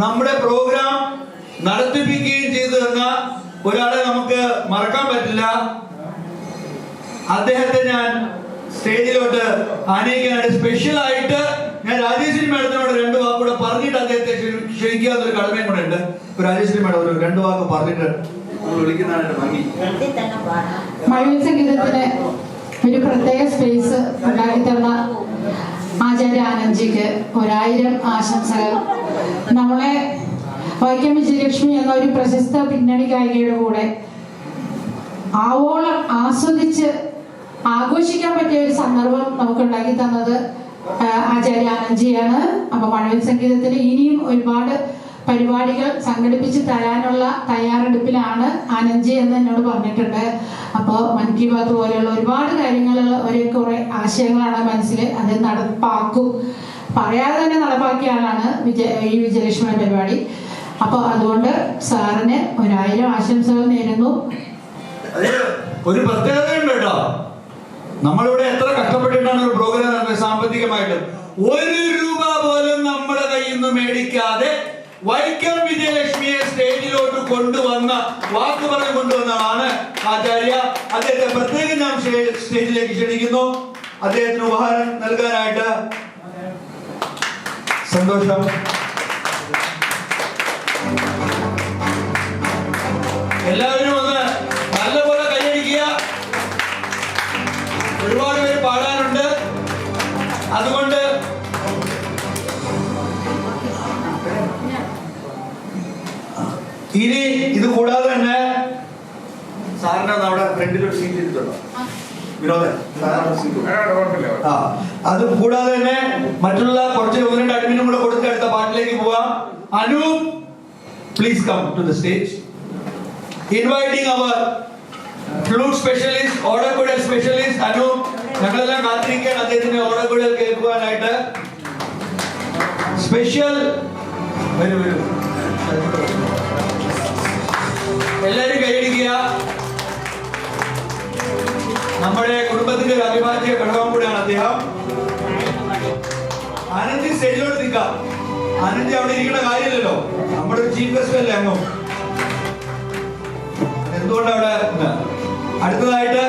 നമ്മുടെ പ്രോഗ്രാം നടത്തിപ്പിക്കുകയും ചെയ്തു തന്ന ഒരാളെ നമുക്ക് മറക്കാൻ പറ്റില്ല. അദ്ദേഹത്തെ ഞാൻ സ്റ്റേജിലോട്ട് ആനയിക്കാനായിട്ട് സ്പെഷ്യലായിട്ട് ഞാൻ രാജേശ്വരി മാഡത്തിനോട് 2 വാക്കുകൂടെ പറഞ്ഞിട്ട് അദ്ദേഹത്തെ ക്ഷണിക്കുക എന്നൊരു കടമയും കൂടെ ഉണ്ട്. രാജേശ്വരി മാഡം ഒരു 2 വാക്ക് പറഞ്ഞിട്ട് വിളിക്കുന്നതാണ് ഭംഗി. മഴവിൽ സംഗീതത്തിന് ഒരു പ്രത്യേക സ്പേസ് ഉണ്ടാക്കി തന്ന ആചാര്യ ആനന്ദ്ജിക്ക് 1000 ആശംസകൾ. നമ്മളെ വൈക്കം വിജയലക്ഷ്മി എന്ന ഒരു പ്രശസ്ത പിന്നണി ഗായികയുടെ കൂടെ ആവോളം ആസ്വദിച്ച് ആഘോഷിക്കാൻ പറ്റിയ ഒരു സന്ദർഭം നമുക്ക് ഉണ്ടാക്കി തന്നത് ആചാര്യ ആനന്ദ്ജിയാണ്. അപ്പൊ മഴവിൽ സംഗീതത്തിന് ഇനിയും ഒരുപാട് പരിപാടികൾ സംഘടിപ്പിച്ച് തരാനുള്ള തയ്യാറെടുപ്പിലാണ് ആനന്ദ്ജി എന്ന് എന്നോട് പറഞ്ഞിട്ടുണ്ട്. അപ്പോൾ മൻ കി ബാത്ത് പോലെയുള്ള ഒരുപാട് കാര്യങ്ങൾ, കുറെ ആശയങ്ങളാണ് മനസ്സിൽ, അത് നടപ്പാക്കും. പറയാതെ തന്നെ നടപ്പാക്കിയ ആളാണ് ഈ വിജയലക്ഷ്മി പരിപാടി. അപ്പോൾ അതുകൊണ്ട് സാറിന് 1000 ആശംസകൾ നേരുന്നു. ഒരു പ്രത്യേകതയുണ്ട് കേട്ടോ, നമ്മളിവിടെ എത്ര കഷ്ടപ്പെട്ടിട്ടാണ് ഒരു പ്രോഗ്രാം നടന്നത്. സാമ്പത്തികമായിട്ട് 1 രൂപ പോലും നമ്മുടെ കയ്യിൽ നിന്ന് മേടിക്കാതെ വൈക്കം വിജയലക്ഷ്മിയെ സ്റ്റേജിലോട്ട് കൊണ്ടുവന്ന, വാക്ക് പറഞ്ഞ് കൊണ്ടുവന്നതാണ് ആചാര്യ. അദ്ദേഹത്തെ പ്രത്യേകം ഞാൻ സ്റ്റേജിലേക്ക് ക്ഷണിക്കുന്നു. അദ്ദേഹത്തിന് ഉപഹാരം നൽകാനായിട്ട്. സന്തോഷം. എല്ലാവരും ഒന്ന് നല്ലപോലെ കൈയടിക്കുക. ഒരുപാട് പേര് പാടാനുണ്ട്. അതുകൊണ്ട് ഇനി ഇത് കൂടാതെ തന്നെ സാറിന് നമ്മുടെ ഫ്രണ്ടിൽ ഒരു സീറ്റ് എടുത്തുണ്ടോ വിനോദൻ? അത് കൂടാതെ തന്നെ മറ്റുള്ള കുറച്ച് 1-2 അഡ്മിനും കൂടെ കൊടുത്ത് അടുത്ത പാട്ടിലേക്ക് പോവാം. Anoop, please come to the stage. Inviting our flute specialist, Odakkuzhal specialist Anoop. ഞങ്ങളെല്ലാം കാത്തിരിക്കുകയാണ് അദ്ദേഹത്തിന്റെ ഓടക്കുഴൽ കേൾക്കുവാനായിട്ട്. സ്പെഷ്യൽ വരൂ. എല്ലാവരും കൈയടിക്കുക. നമ്മുടെ കുടുംബത്തിന്റെ ഒരു അവിഭാജ്യ ഘടകം കൂടെയാണ് അദ്ദേഹം. ആനന്ദ് സ്റ്റേജിലോട്ട് നിൽക്കാം. ആനന്ദ് അവിടെ ഇരിക്കുന്ന കാര്യമില്ലല്ലോ, നമ്മുടെ ഒരു ചീഫ് ഗസ്റ്റ് അല്ലേ അങ്ങും. എന്തുകൊണ്ട് അവിടെ? അടുത്തതായിട്ട്